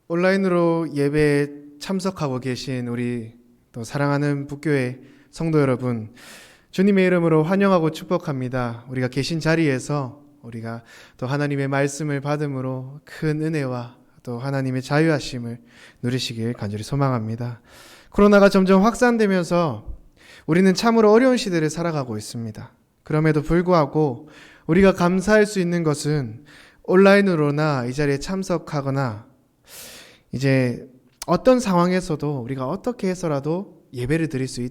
온라인으로 예배에 참석하고 계신 우리 또 사랑하는 북교회 성도 여러분, 주님의 이름으로 환영하고 축복합니다. 우리가 계신 자리에서 우리가 또 하나님의 말씀을 받음으로 큰 은혜와 또 하나님의 자유하심을 누리시길 간절히 소망합니다. 코로나가 점점 확산되면서 우리는 참으로 어려운 시대를 살아가고 있습니다. 그럼에도 불구하고 우리가 감사할 수 있는 것은 온라인으로나 이 자리에 참석하거나 이제 어떤 상황에서도 우리가 어떻게 해서라도 예배를 드릴 수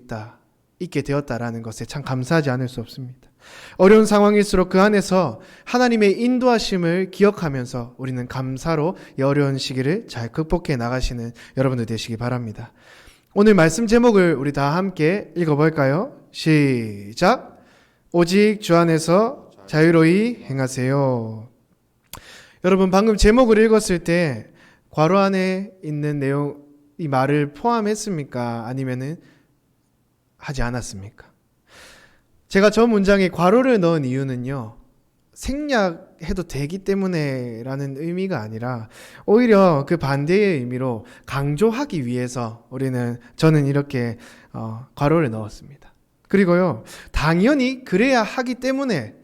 있게 되었다라는 것에 참 감사하지 않을 수 없습니다. 어려운 상황일수록 그 안에서 하나님의 인도하심을 기억하면서 우리는 감사로 이 어려운 시기를 잘 극복해 나가시는 여러분들 되시기 바랍니다. 오늘 말씀 제목을 우리 다 함께 읽어볼까요? 시작! 오직 주 안에서 자유로이 행하세요. 여러분, 방금 제목을 읽었을 때 괄호 안에 있는 내용, 이 말을 포함했습니까? 아니면은 하지 않았습니까? 제가 저 문장에 괄호를 넣은 이유는요, 생략해도 되기 때문에 라는 의미가 아니라 오히려 그 반대의 의미로 강조하기 위해서 저는 이렇게 괄호를 넣었습니다. 그리고요, 당연히 그래야 하기 때문에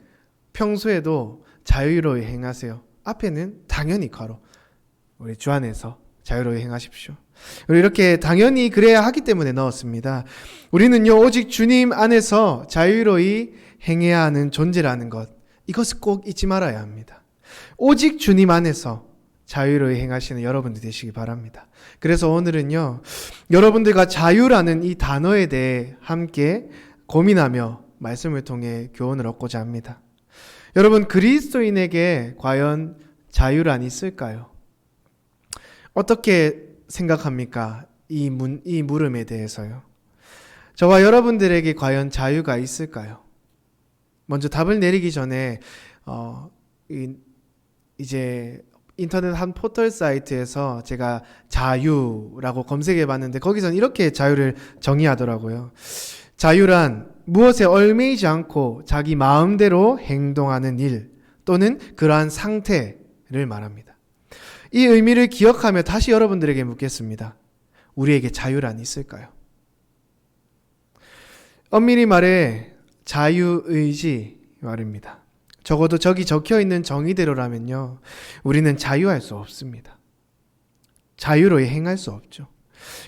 평소에도 자유로이 행하세요. 앞에는 당연히 괄호, 우리 주 안에서 자유로이 행하십시오. 이렇게 당연히 그래야 하기 때문에 넣었습니다. 우리는요, 오직 주님 안에서 자유로이 행해야 하는 존재라는 것, 이것을 꼭 잊지 말아야 합니다. 오직 주님 안에서 자유로이 행하시는 여러분들 되시기 바랍니다. 그래서 오늘은요, 여러분들과 자유라는 이 단어에 대해 함께 고민하며 말씀을 통해 교훈을 얻고자 합니다. 여러분, 그리스도인에게 과연 자유란 있을까요? 어떻게 생각합니까? 이 물음에 대해서요. 저와 여러분들에게 과연 자유가 있을까요? 먼저 답을 내리기 전에 이제 인터넷 한 포털 사이트에서 제가 자유라고 검색해 봤는데 거기서는 이렇게 자유를 정의하더라고요. 자유란 무엇에 얽매이지 않고 자기 마음대로 행동하는 일 또는 그러한 상태를 말합니다. 이 의미를 기억하며 다시 여러분들에게 묻겠습니다. 우리에게 자유란 있을까요? 엄밀히 말해 자유의지 말입니다. 적어도 저기 적혀있는 정의대로라면요, 우리는 자유할 수 없습니다. 자유로이 행할 수 없죠.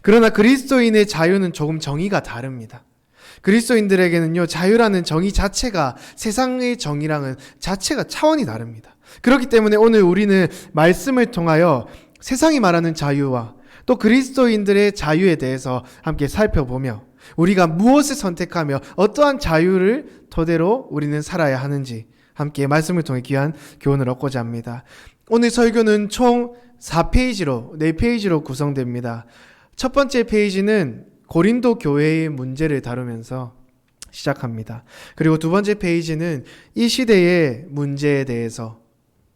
그러나 그리스도인의 자유는 조금 정의가 다릅니다. 그리스도인들에게는요, 자유라는 정의 자체가 세상의 정의랑은 자체가 차원이 다릅니다. 그렇기 때문에 오늘 우리는 말씀을 통하여 세상이 말하는 자유와 또 그리스도인들의 자유에 대해서 함께 살펴보며 우리가 무엇을 선택하며 어떠한 자유를 토대로 우리는 살아야 하는지 함께 말씀을 통해 귀한 교훈을 얻고자 합니다. 오늘 설교는 총 4페이지로 구성됩니다. 첫 번째 페이지는 고린도 교회의 문제를 다루면서 시작합니다. 그리고 두 번째 페이지는 이 시대의 문제에 대해서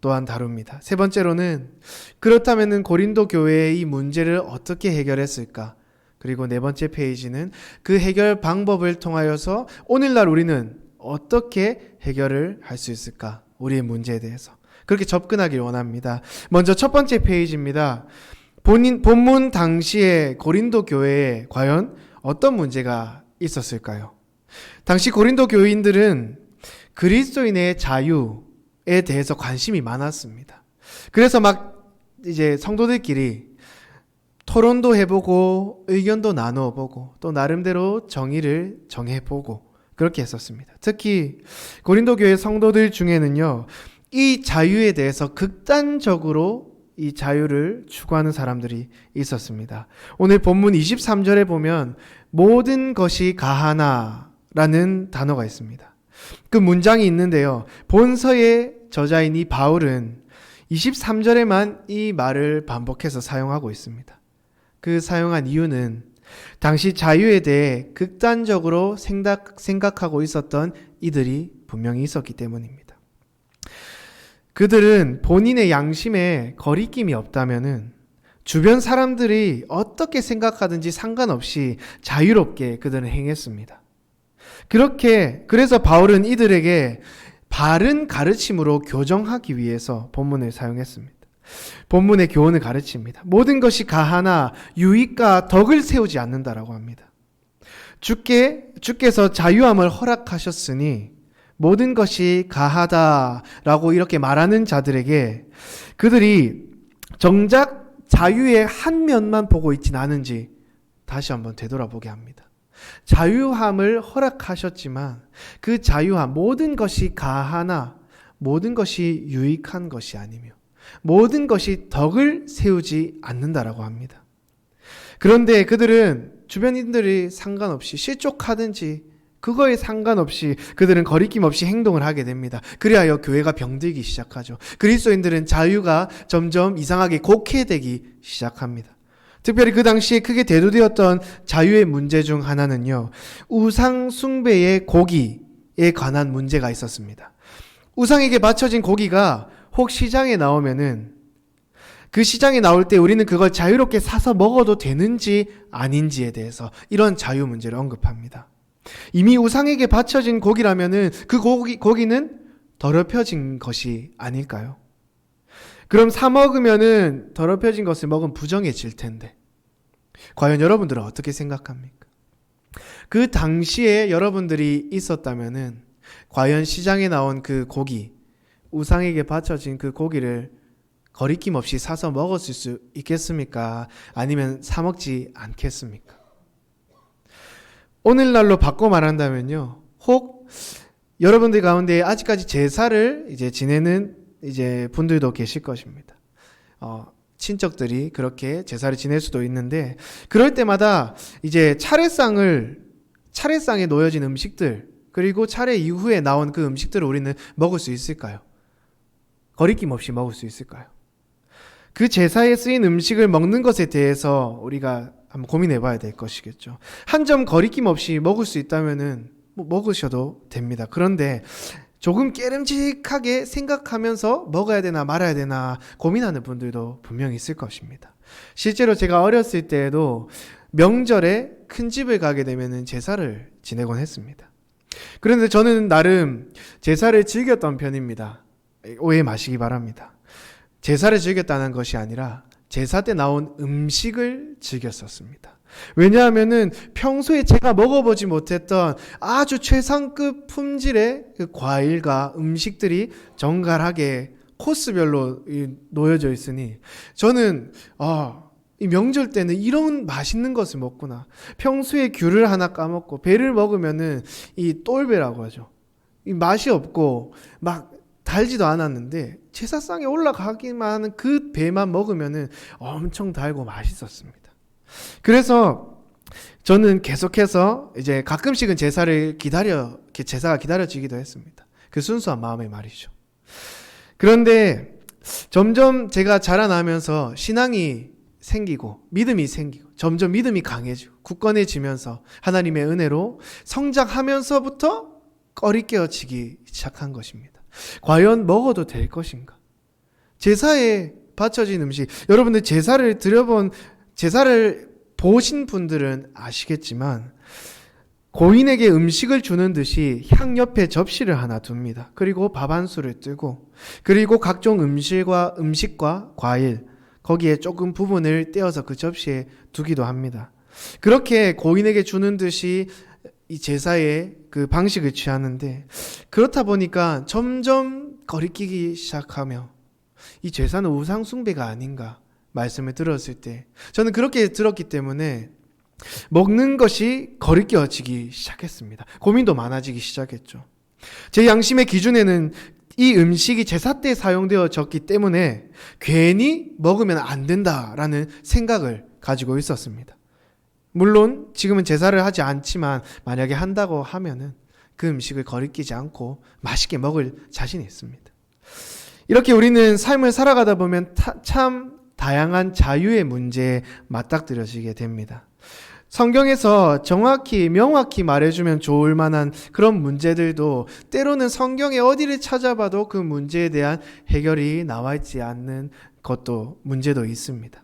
또한 다룹니다. 세 번째로는 그렇다면 고린도 교회의 이 문제를 어떻게 해결했을까? 그리고 네 번째 페이지는 그 해결 방법을 통하여서 오늘날 우리는 어떻게 해결을 할 수 있을까? 우리의 문제에 대해서 그렇게 접근하길 원합니다. 먼저 첫 번째 페이지입니다. 본문 당시에 고린도 교회에 과연 어떤 문제가 있었을까요? 당시 고린도 교인들은 그리스도인의 자유에 대해서 관심이 많았습니다. 그래서 이제 성도들끼리 토론도 해보고 의견도 나눠보고 또 나름대로 정의를 정해보고 그렇게 했었습니다. 특히 고린도 교회 성도들 중에는요, 이 자유에 대해서 극단적으로 이 자유를 추구하는 사람들이 있었습니다. 오늘 본문 23절에 보면 모든 것이 가하나라는 단어가 있습니다. 그 문장이 있는데요, 본서의 저자인 이 바울은 23절에만 이 말을 반복해서 사용하고 있습니다. 그 사용한 이유는 당시 자유에 대해 극단적으로 생각하고 있었던 이들이 분명히 있었기 때문입니다. 그들은 본인의 양심에 거리낌이 없다면은 주변 사람들이 어떻게 생각하든지 상관없이 자유롭게 그들은 행했습니다. 그래서 바울은 이들에게 바른 가르침으로 교정하기 위해서 본문을 사용했습니다. 본문의 교훈을 가르칩니다. 모든 것이 가하나 유익과 덕을 세우지 않는다라고 합니다. 주께서 자유함을 허락하셨으니 모든 것이 가하다라고 이렇게 말하는 자들에게 그들이 정작 자유의 한 면만 보고 있진 않은지 다시 한번 되돌아보게 합니다. 자유함을 허락하셨지만 그 자유함, 모든 것이 가하나 모든 것이 유익한 것이 아니며 모든 것이 덕을 세우지 않는다라고 합니다. 그런데 그들은 주변인들이 상관없이 실족하든지 그거에 상관없이 그들은 거리낌 없이 행동을 하게 됩니다. 그리하여 교회가 병들기 시작하죠. 그리스도인들은 자유가 점점 이상하게 곡해되기 시작합니다. 특별히 그 당시에 크게 대두되었던 자유의 문제 중 하나는요, 우상 숭배의 고기에 관한 문제가 있었습니다. 우상에게 바쳐진 고기가 혹 시장에 나오면은 그 시장에 나올 때 우리는 그걸 자유롭게 사서 먹어도 되는지 아닌지에 대해서 이런 자유 문제를 언급합니다. 이미 우상에게 바쳐진 고기라면은 그 고기는 더럽혀진 것이 아닐까요? 그럼 사 먹으면은 더럽혀진 것을 먹으면 부정해질 텐데 과연 여러분들은 어떻게 생각합니까? 그 당시에 여러분들이 있었다면은 과연 시장에 나온 그 고기, 우상에게 바쳐진 그 고기를 거리낌 없이 사서 먹었을 수 있겠습니까? 아니면 사 먹지 않겠습니까? 오늘날로 바꿔 말한다면요, 혹 여러분들 가운데 아직까지 제사를 이제 지내는 이제 분들도 계실 것입니다. 친척들이 그렇게 제사를 지낼 수도 있는데, 그럴 때마다 이제 차례상에 놓여진 음식들, 그리고 차례 이후에 나온 그 음식들을 우리는 먹을 수 있을까요? 거리낌 없이 먹을 수 있을까요? 그 제사에 쓰인 음식을 먹는 것에 대해서 우리가 한번 고민해 봐야 될 것이겠죠. 한 점 거리낌 없이 먹을 수 있다면은 먹으셔도 됩니다. 그런데 조금 깨름직하게 생각하면서 먹어야 되나 말아야 되나 고민하는 분들도 분명히 있을 것입니다. 실제로 제가 어렸을 때에도 명절에 큰 집을 가게 되면은 제사를 지내곤 했습니다. 그런데 저는 나름 제사를 즐겼던 편입니다. 오해 마시기 바랍니다. 제사를 즐겼다는 것이 아니라 제사 때 나온 음식을 즐겼었습니다. 왜냐하면은 평소에 제가 먹어보지 못했던 아주 최상급 품질의 그 과일과 음식들이 정갈하게 코스별로 놓여져 있으니 저는 이 명절 때는 이런 맛있는 것을 먹구나. 평소에 귤을 하나 까먹고 배를 먹으면은 이 똘배라고 하죠. 이 맛이 없고 막 달지도 않았는데 제사상에 올라가기만 하는 그 배만 먹으면은 엄청 달고 맛있었습니다. 그래서 저는 계속해서 이제 가끔씩은 제사가 기다려지기도 했습니다. 그 순수한 마음의 말이죠. 그런데 점점 제가 자라나면서 신앙이 생기고 믿음이 생기고 점점 믿음이 강해지고 굳건해지면서 하나님의 은혜로 성장하면서부터 꺼리깨어지기 시작한 것입니다. 과연 먹어도 될 것인가? 제사에 바쳐진 음식, 여러분들 제사를 보신 분들은 아시겠지만 고인에게 음식을 주는 듯이 향 옆에 접시를 하나 둡니다. 그리고 밥 한 술을 뜨고, 그리고 각종 음식과 과일, 거기에 조금 부분을 떼어서 그 접시에 두기도 합니다. 그렇게 고인에게 주는 듯이 이 제사의 그 방식을 취하는데, 그렇다 보니까 점점 거리끼기 시작하며 이 제사는 우상 숭배가 아닌가 말씀을 들었을 때 저는 그렇게 들었기 때문에 먹는 것이 거리끼어지기 시작했습니다. 고민도 많아지기 시작했죠. 제 양심의 기준에는 이 음식이 제사 때 사용되어졌기 때문에 괜히 먹으면 안 된다라는 생각을 가지고 있었습니다. 물론 지금은 제사를 하지 않지만 만약에 한다고 하면은 그 음식을 거리끼지 않고 맛있게 먹을 자신이 있습니다. 이렇게 우리는 삶을 살아가다 보면 참 다양한 자유의 문제에 맞닥뜨려지게 됩니다. 성경에서 정확히 명확히 말해주면 좋을 만한 그런 문제들도 때로는 성경의 어디를 찾아봐도 그 문제에 대한 해결이 나와 있지 않는 문제도 있습니다.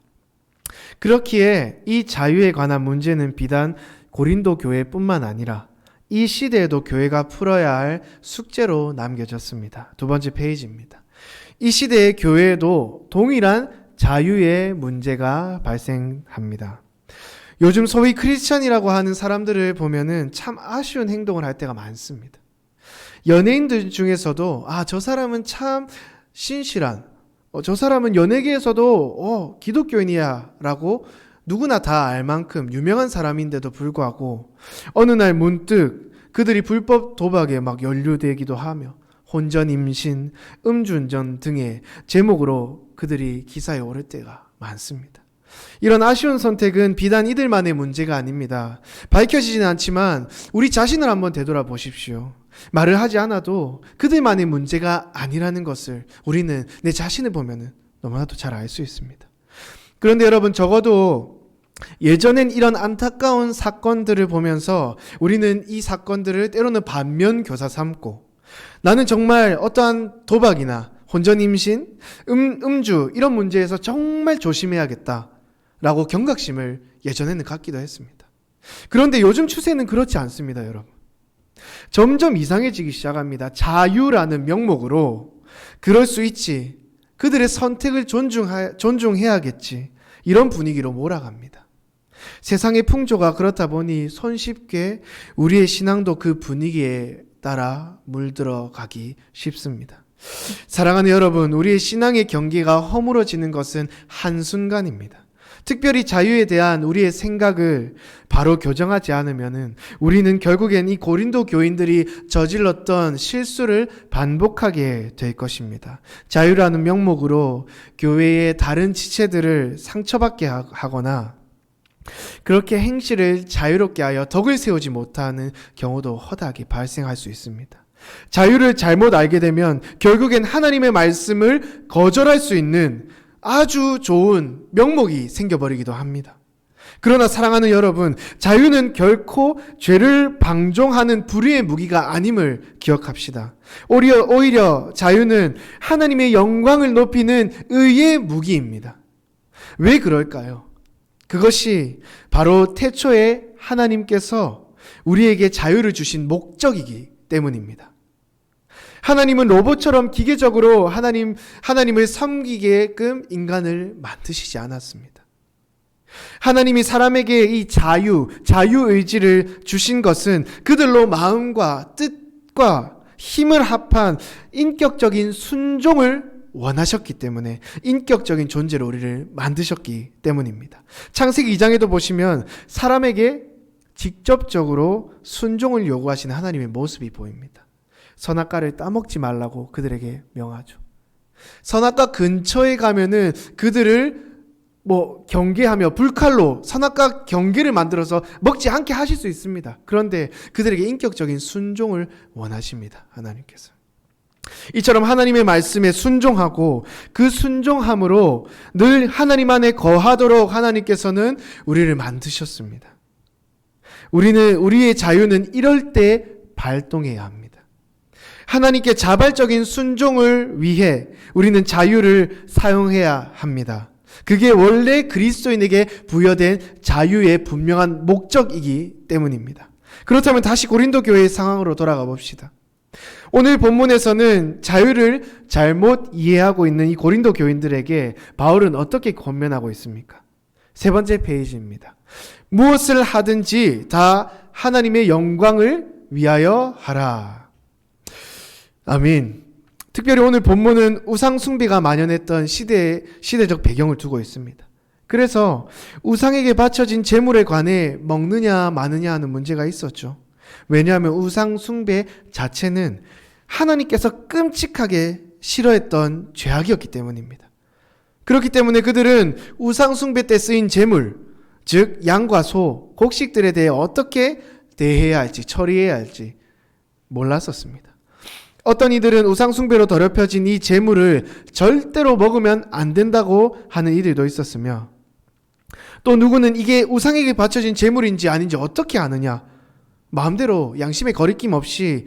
그렇기에 이 자유에 관한 문제는 비단 고린도 교회뿐만 아니라 이 시대에도 교회가 풀어야 할 숙제로 남겨졌습니다. 2번째 페이지입니다. 이 시대의 교회에도 동일한 자유의 문제가 발생합니다. 요즘 소위 크리스천이라고 하는 사람들을 보면은 참 아쉬운 행동을 할 때가 많습니다. 연예인들 중에서도 저 사람은 참 신실한, 저 사람은 연예계에서도 기독교인이야 라고 누구나 다 알 만큼 유명한 사람인데도 불구하고 어느 날 문득 그들이 불법 도박에 막 연루되기도 하며 혼전 임신, 음주운전 등의 제목으로 그들이 기사에 오를 때가 많습니다. 이런 아쉬운 선택은 비단 이들만의 문제가 아닙니다. 밝혀지진 않지만 우리 자신을 한번 되돌아보십시오. 말을 하지 않아도 그들만의 문제가 아니라는 것을 우리는 내 자신을 보면 너무나도 잘 알 수 있습니다. 그런데 여러분, 적어도 예전엔 이런 안타까운 사건들을 보면서 우리는 이 사건들을 때로는 반면교사 삼고, 나는 정말 어떠한 도박이나 혼전임신, 음주 이런 문제에서 정말 조심해야겠다라고 경각심을 예전에는 갖기도 했습니다. 그런데 요즘 추세는 그렇지 않습니다, 여러분. 점점 이상해지기 시작합니다. 자유라는 명목으로 그럴 수 있지, 그들의 선택을 존중해야겠지, 이런 분위기로 몰아갑니다. 세상의 풍조가 그렇다 보니 손쉽게 우리의 신앙도 그 분위기에 따라 물들어가기 쉽습니다. 사랑하는 여러분, 우리의 신앙의 경계가 허물어지는 것은 한순간입니다. 특별히 자유에 대한 우리의 생각을 바로 교정하지 않으면 우리는 결국엔 이 고린도 교인들이 저질렀던 실수를 반복하게 될 것입니다. 자유라는 명목으로 교회의 다른 지체들을 상처받게 하거나 그렇게 행실을 자유롭게 하여 덕을 세우지 못하는 경우도 허다하게 발생할 수 있습니다. 자유를 잘못 알게 되면 결국엔 하나님의 말씀을 거절할 수 있는 아주 좋은 명목이 생겨버리기도 합니다. 그러나 사랑하는 여러분, 자유는 결코 죄를 방종하는 불의의 무기가 아님을 기억합시다. 오히려 자유는 하나님의 영광을 높이는 의의 무기입니다. 왜 그럴까요? 그것이 바로 태초에 하나님께서 우리에게 자유를 주신 목적이기 때문입니다. 하나님은 로봇처럼 기계적으로 하나님을 섬기게끔 인간을 만드시지 않았습니다. 하나님이 사람에게 이 자유의지를 주신 것은 그들로 마음과 뜻과 힘을 합한 인격적인 순종을 원하셨기 때문에, 인격적인 존재로 우리를 만드셨기 때문입니다. 창세기 2장에도 보시면 사람에게 직접적으로 순종을 요구하시는 하나님의 모습이 보입니다. 선악과를 따먹지 말라고 그들에게 명하죠. 선악과 근처에 가면은 그들을 경계하며 불칼로 선악과 경계를 만들어서 먹지 않게 하실 수 있습니다. 그런데 그들에게 인격적인 순종을 원하십니다, 하나님께서. 이처럼 하나님의 말씀에 순종하고 그 순종함으로 늘 하나님 안에 거하도록 하나님께서는 우리를 만드셨습니다. 우리의 자유는 이럴 때 발동해야 합니다. 하나님께 자발적인 순종을 위해 우리는 자유를 사용해야 합니다. 그게 원래 그리스도인에게 부여된 자유의 분명한 목적이기 때문입니다. 그렇다면 다시 고린도 교회의 상황으로 돌아가 봅시다. 오늘 본문에서는 자유를 잘못 이해하고 있는 이 고린도 교인들에게 바울은 어떻게 권면하고 있습니까? 3번째 페이지입니다. 무엇을 하든지 다 하나님의 영광을 위하여 하라. 아멘. 특별히 오늘 본문은 우상 숭배가 만연했던 시대적 배경을 두고 있습니다. 그래서 우상에게 바쳐진 제물에 관해 먹느냐 마느냐 하는 문제가 있었죠. 왜냐하면 우상 숭배 자체는 하나님께서 끔찍하게 싫어했던 죄악이었기 때문입니다. 그렇기 때문에 그들은 우상 숭배 때 쓰인 제물, 즉 양과 소, 곡식들에 대해 어떻게 대해야 할지, 처리해야 할지 몰랐었습니다. 어떤 이들은 우상 숭배로 더럽혀진 이 제물을 절대로 먹으면 안 된다고 하는 이들도 있었으며, 또 누구는 이게 우상에게 바쳐진 제물인지 아닌지 어떻게 아느냐, 마음대로 양심의 거리낌 없이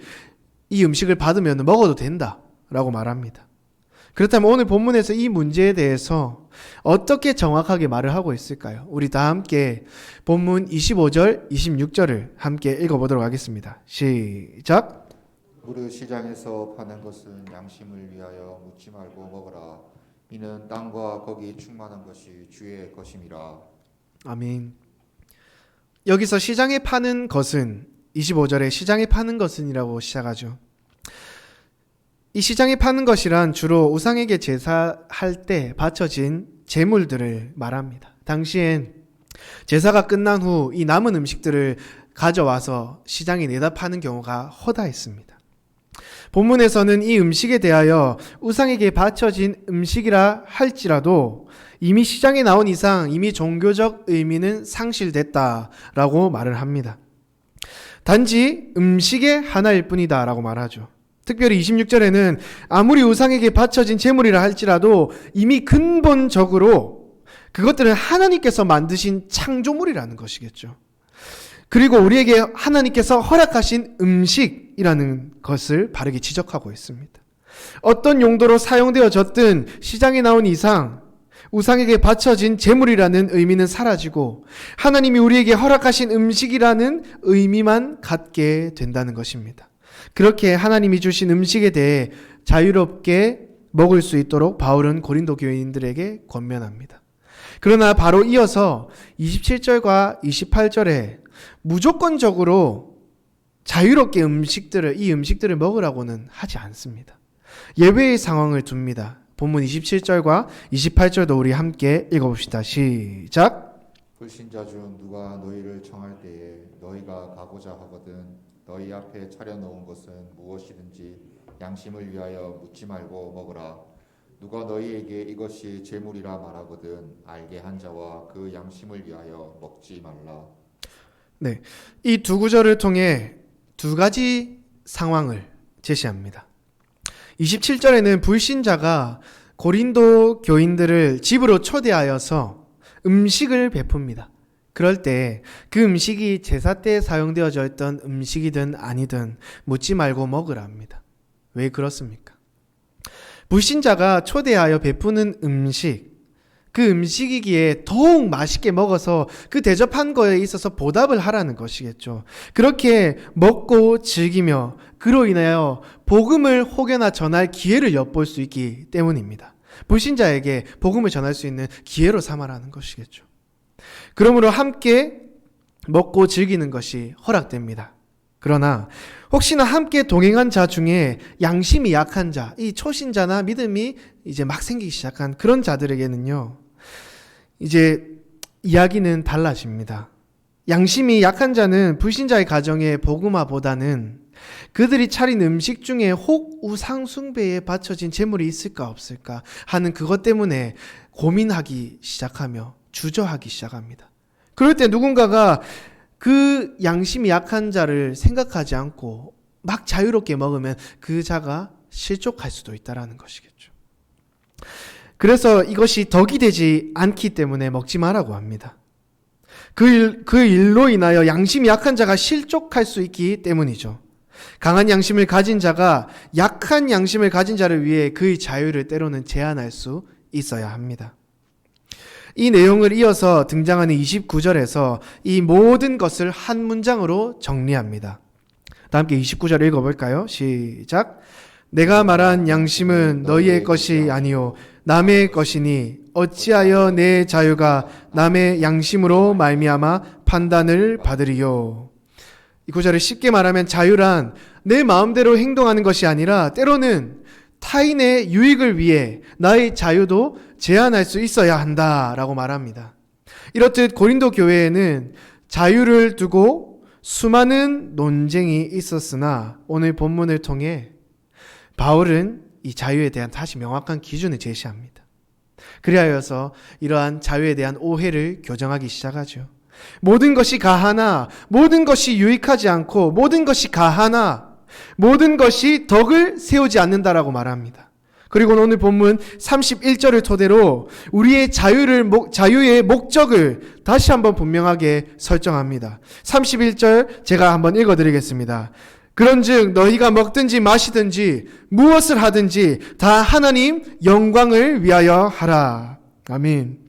이 음식을 받으면 먹어도 된다라고 말합니다. 그렇다면 오늘 본문에서 이 문제에 대해서 어떻게 정확하게 말을 하고 있을까요? 우리 다 함께 본문 25절, 26절을 함께 읽어보도록 하겠습니다. 시작! 무릇 시장에서 파는 것은 양심을 위하여 묻지 말고 먹으라. 이는 땅과 거기 충만한 것이 주의 것임이라. 아멘. 여기서 시장에 파는 것은 25절에 시장에 파는 것은이라고 시작하죠. 이 시장에 파는 것이란 주로 우상에게 제사할 때 바쳐진 제물들을 말합니다. 당시엔 제사가 끝난 후 이 남은 음식들을 가져와서 시장에 내다 파는 경우가 허다했습니다. 본문에서는 이 음식에 대하여 우상에게 바쳐진 음식이라 할지라도 이미 시장에 나온 이상 이미 종교적 의미는 상실됐다라고 말을 합니다. 단지 음식의 하나일 뿐이다 라고 말하죠. 특별히 26절에는 아무리 우상에게 바쳐진 제물이라 할지라도 이미 근본적으로 그것들은 하나님께서 만드신 창조물이라는 것이겠죠. 그리고 우리에게 하나님께서 허락하신 음식이라는 것을 바르게 지적하고 있습니다. 어떤 용도로 사용되어졌든 시장에 나온 이상 우상에게 바쳐진 제물이라는 의미는 사라지고 하나님이 우리에게 허락하신 음식이라는 의미만 갖게 된다는 것입니다. 그렇게 하나님이 주신 음식에 대해 자유롭게 먹을 수 있도록 바울은 고린도 교인들에게 권면합니다. 그러나 바로 이어서 27절과 28절에 무조건적으로 자유롭게 이 음식들을 먹으라고는 하지 않습니다. 예외의 상황을 둡니다. 본문 27절과 28절도 우리 함께 읽어봅시다. 시작. 불신자 중 누가 너희를 청할 때에 너희가 가고자 하거든 너희 앞에 차려놓은 것은 무엇이든지 양심을 위하여 묻지 말고 먹으라. 누가 너희에게 이것이 제물이라 말하거든 알게 한 자와 그 양심을 위하여 먹지 말라. 네, 이 두 구절을 통해 두 가지 상황을 제시합니다. 27절에는 불신자가 고린도 교인들을 집으로 초대하여서 음식을 베풉니다. 그럴 때 그 음식이 제사 때 사용되어져 있던 음식이든 아니든 묻지 말고 먹으라 합니다. 왜 그렇습니까? 불신자가 초대하여 베푸는 음식, 그 음식이기에 더욱 맛있게 먹어서 그 대접한 거에 있어서 보답을 하라는 것이겠죠. 그렇게 먹고 즐기며 그로 인하여 복음을 혹여나 전할 기회를 엿볼 수 있기 때문입니다. 불신자에게 복음을 전할 수 있는 기회로 삼아라는 것이겠죠. 그러므로 함께 먹고 즐기는 것이 허락됩니다. 그러나 혹시나 함께 동행한 자 중에 양심이 약한 자, 이 초신자나 믿음이 이제 막 생기기 시작한 그런 자들에게는요, 이제 이야기는 달라집니다. 양심이 약한 자는 불신자의 가정의 복음화보다는 그들이 차린 음식 중에 혹 우상 숭배에 바쳐진 제물이 있을까 없을까 하는 그것 때문에 고민하기 시작하며 주저하기 시작합니다. 그럴 때 누군가가 그 양심이 약한 자를 생각하지 않고 막 자유롭게 먹으면 그 자가 실족할 수도 있다는 것이겠죠. 그래서 이것이 덕이 되지 않기 때문에 먹지 말라고 합니다. 그 일로 인하여 양심이 약한 자가 실족할 수 있기 때문이죠. 강한 양심을 가진 자가 약한 양심을 가진 자를 위해 그의 자유를 때로는 제한할 수 있어야 합니다. 이 내용을 이어서 등장하는 29절에서 이 모든 것을 한 문장으로 정리합니다. 다 함께 29절 읽어볼까요? 시작. 내가 말한 양심은 너희의 것이 아니요 남의 것이니 어찌하여 내 자유가 남의 양심으로 말미암아 판단을 받으리요. 이 구절을 쉽게 말하면 자유란 내 마음대로 행동하는 것이 아니라 때로는 타인의 유익을 위해 나의 자유도 제한할 수 있어야 한다라고 말합니다. 이렇듯 고린도 교회에는 자유를 두고 수많은 논쟁이 있었으나 오늘 본문을 통해 바울은 이 자유에 대한 다시 명확한 기준을 제시합니다. 그리하여서 이러한 자유에 대한 오해를 교정하기 시작하죠. 모든 것이 가하나 모든 것이 유익하지 않고 모든 것이 가하나 모든 것이 덕을 세우지 않는다라고 말합니다. 그리고 오늘 본문 31절을 토대로 우리의 자유의 목적을 다시 한번 분명하게 설정합니다. 31절 제가 한번 읽어드리겠습니다. 그런즉 너희가 먹든지 마시든지 무엇을 하든지 다 하나님 영광을 위하여 하라. 아멘.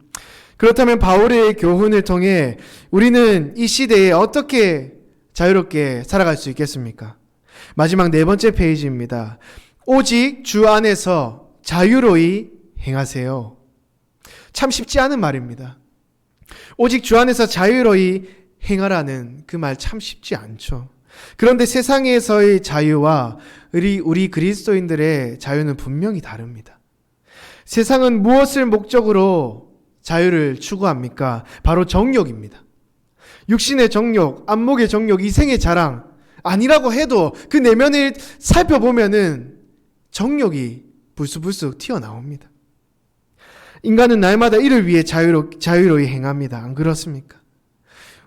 그렇다면 바울의 교훈을 통해 우리는 이 시대에 어떻게 자유롭게 살아갈 수 있겠습니까? 마지막 네 번째 페이지입니다. 오직 주 안에서 자유로이 행하세요. 참 쉽지 않은 말입니다. 오직 주 안에서 자유로이 행하라는 그 말 참 쉽지 않죠. 그런데 세상에서의 자유와 우리 그리스도인들의 자유는 분명히 다릅니다. 세상은 무엇을 목적으로 자유를 추구합니까? 바로 정욕입니다. 육신의 정욕, 안목의 정욕, 이생의 자랑 아니라고 해도 그 내면을 살펴보면은 정욕이 불쑥불쑥 튀어나옵니다. 인간은 날마다 이를 위해 자유로이 행합니다. 안 그렇습니까?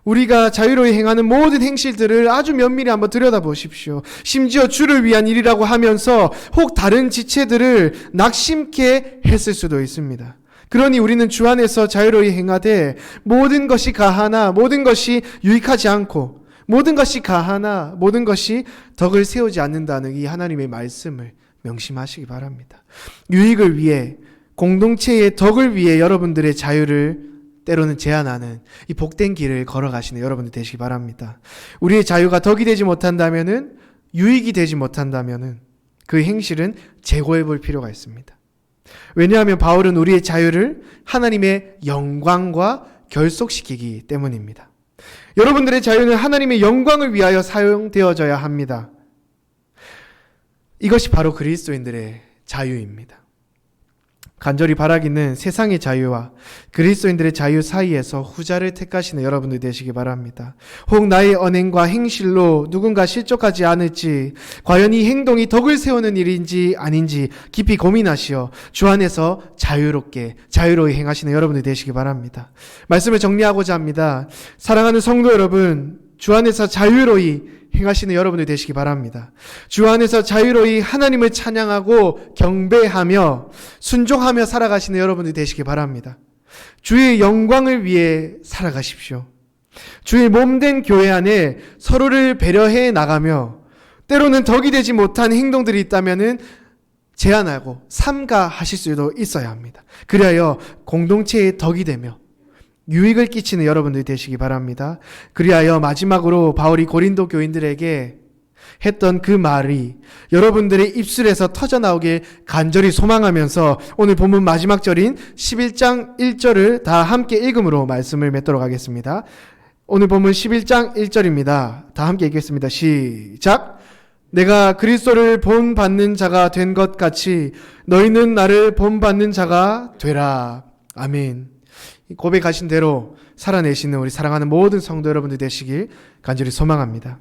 우리가 자유로이 행하는 모든 행실들을 아주 면밀히 한번 들여다보십시오. 심지어 주를 위한 일이라고 하면서 혹 다른 지체들을 낙심케 했을 수도 있습니다. 그러니 우리는 주 안에서 자유로이 행하되 모든 것이 가하나 모든 것이 유익하지 않고 모든 것이 가하나 모든 것이 덕을 세우지 않는다는 이 하나님의 말씀을 명심하시기 바랍니다. 유익을 위해 공동체의 덕을 위해 여러분들의 자유를 때로는 제한하는 이 복된 길을 걸어가시는 여러분들 되시기 바랍니다. 우리의 자유가 덕이 되지 못한다면은 유익이 되지 못한다면은 그 행실은 재고해 볼 필요가 있습니다. 왜냐하면 바울은 우리의 자유를 하나님의 영광과 결속시키기 때문입니다. 여러분들의 자유는 하나님의 영광을 위하여 사용되어져야 합니다. 이것이 바로 그리스도인들의 자유입니다. 간절히 바라기는 세상의 자유와 그리스도인들의 자유 사이에서 후자를 택하시는 여러분들 되시기 바랍니다. 혹 나의 언행과 행실로 누군가 실족하지 않을지, 과연 이 행동이 덕을 세우는 일인지 아닌지 깊이 고민하시어 주 안에서 자유로이 행하시는 여러분들 되시기 바랍니다. 말씀을 정리하고자 합니다. 사랑하는 성도 여러분, 주 안에서 자유로이 행하시는 여러분들 되시기 바랍니다. 주 안에서 자유로이 하나님을 찬양하고 경배하며 순종하며 살아가시는 여러분들 되시기 바랍니다. 주의 영광을 위해 살아가십시오. 주의 몸된 교회 안에 서로를 배려해 나가며 때로는 덕이 되지 못한 행동들이 있다면은 제한하고 삼가하실 수도 있어야 합니다. 그리하여 공동체의 덕이 되며 유익을 끼치는 여러분들이 되시기 바랍니다. 그리하여 마지막으로 바울이 고린도 교인들에게 했던 그 말이 여러분들의 입술에서 터져나오길 간절히 소망하면서 오늘 본문 마지막 절인 11장 1절을 다 함께 읽음으로 말씀을 맺도록 하겠습니다. 오늘 본문 11장 1절입니다. 다 함께 읽겠습니다. 시작! 내가 그리스도를 본받는 자가 된 것 같이 너희는 나를 본받는 자가 되라. 아멘. 고백하신 대로 살아내시는 우리 사랑하는 모든 성도 여러분들 되시길 간절히 소망합니다.